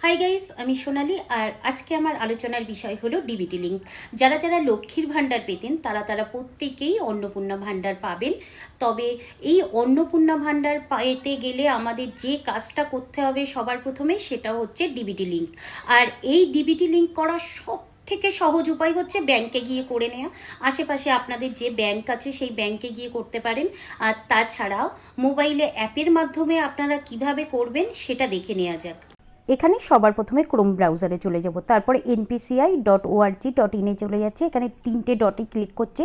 Hi guys, আমি সোনালি। আর আজকে আমার আলোচনার বিষয় হলো ডিবিটি লিঙ্ক। যারা যারা লক্ষ্মীর ভাণ্ডার পেতেন তারা প্রত্যেকেই অন্নপূর্ণা ভাণ্ডার পাবেন। তবে এই অন্নপূর্ণা ভাণ্ডার পেতে গেলে আমাদের যে কাজটা করতে হবে সবার প্রথমে, সেটা হচ্ছে ডিবিটি লিঙ্ক। আর এই ডিবিটি লিঙ্ক করার থেকে সহজ উপায় হচ্ছে ব্যাংকে গিয়ে করে নেওয়া। আশেপাশে আপনাদের যে ব্যাংক আছে সেই ব্যাংকে গিয়ে করতে পারেন। আর তাছাড়াও মোবাইলে অ্যাপের মাধ্যমে আপনারা কিভাবে করবেন সেটা দেখে নেওয়া যাক। এখানে সবার প্রথমে ক্রোম ব্রাউজারে চলে যাব, তারপরে npci.org.in চলে যাচ্ছে। এখানে 3টে ডটে ক্লিক করছে,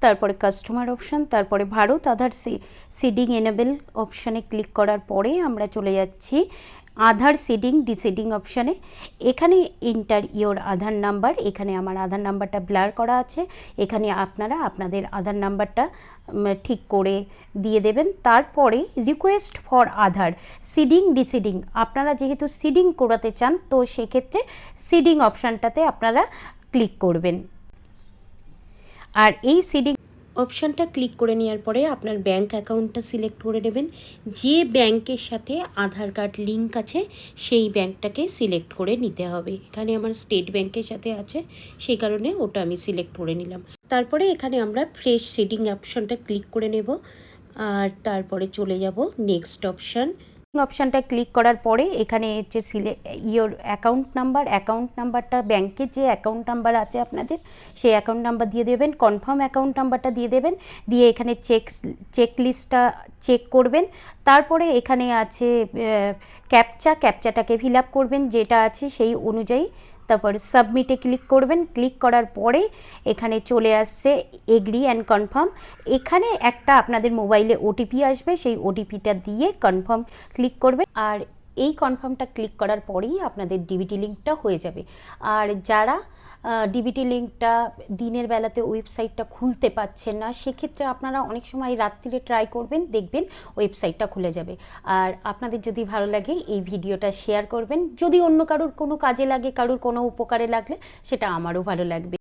তারপরে কাস্টমার অপশান, তারপরে ভারত আধার সিডিং এনেবল অপশানে ক্লিক করার পরে আমরা চলে যাচ্ছি আধার সিডিং ডিসিডিং অপশানে। এখানে ইন্টার ইয়োর আধার নাম্বার, এখানে আমার আধার নাম্বারটা ব্লার করা আছে। এখানে আপনারা আপনাদের আধার নাম্বারটা ঠিক করে দিয়ে দেবেন। তারপরে রিকোয়েস্ট ফর আধার সিডিং ডিসিডিং, আপনারা যেহেতু সিডিং করাতে চান তো সেক্ষেত্রে সিডিং অপশানটাতে আপনারা ক্লিক করবেন। আর এই সিডিং অপশানটা ক্লিক করে নেওয়ার পরে আপনার ব্যাঙ্ক অ্যাকাউন্টটা সিলেক্ট করে নেবেন। যে ব্যাংকের সাথে আধার কার্ড লিঙ্ক আছে সেই ব্যাংকটাকে সিলেক্ট করে নিতে হবে। এখানে আমার স্টেট ব্যাংকের সাথে আছে, সেই কারণে ওটা আমি সিলেক্ট করে নিলাম। তারপরে এখানে আমরা ফ্রেশ সিডিং অপশানটা ক্লিক করে নেব। আর তারপরে চলে যাব নেক্সট অপশানটা ক্লিক করার পরে এখানে হচ্ছে ইয়োর অ্যাকাউন্ট নাম্বারটা ব্যাংকের যে অ্যাকাউন্ট নাম্বার আছে আপনাদের সেই অ্যাকাউন্ট নাম্বার দিয়ে দেবেন, কনফার্ম অ্যাকাউন্ট নাম্বারটা দিয়ে দেবেন, দিয়ে এখানে চেক লিস্টটা চেক করবেন। তারপরে এখানে আছে ক্যাপচাটাকে ফিল আপ করবেন যেটা আছে সেই অনুযায়ী। তারপরে সাবমিটে ক্লিক করবেন। ক্লিক করার পরে এখানে চলে আসছে এগ্রি অ্যান্ড কনফার্ম। এখানে একটা আপনাদের মোবাইলে ওটিপি আসবে, সেই ওটিপিটা দিয়ে কনফার্ম ক্লিক করবেন। আর এই কনফার্মটা ক্লিক করার পরেই আপনাদের ডিবিটি লিঙ্কটা হয়ে যাবে। আর যারা ডিবিটি লিঙ্কটা দিনের বেলাতে ওয়েবসাইটটা খুলতে পারছেন না, সেক্ষেত্রে আপনারা অনেক সময় রাত্রিরে ট্রাই করবেন, দেখবেন ওয়েবসাইটটা খুলে যাবে। আর আপনাদের যদি ভালো লাগে এই ভিডিওটা শেয়ার করবেন। যদি অন্য কারোর কোনো কাজে লাগে, কারোর কোনো উপকারে লাগলে সেটা আমারও ভালো লাগবে।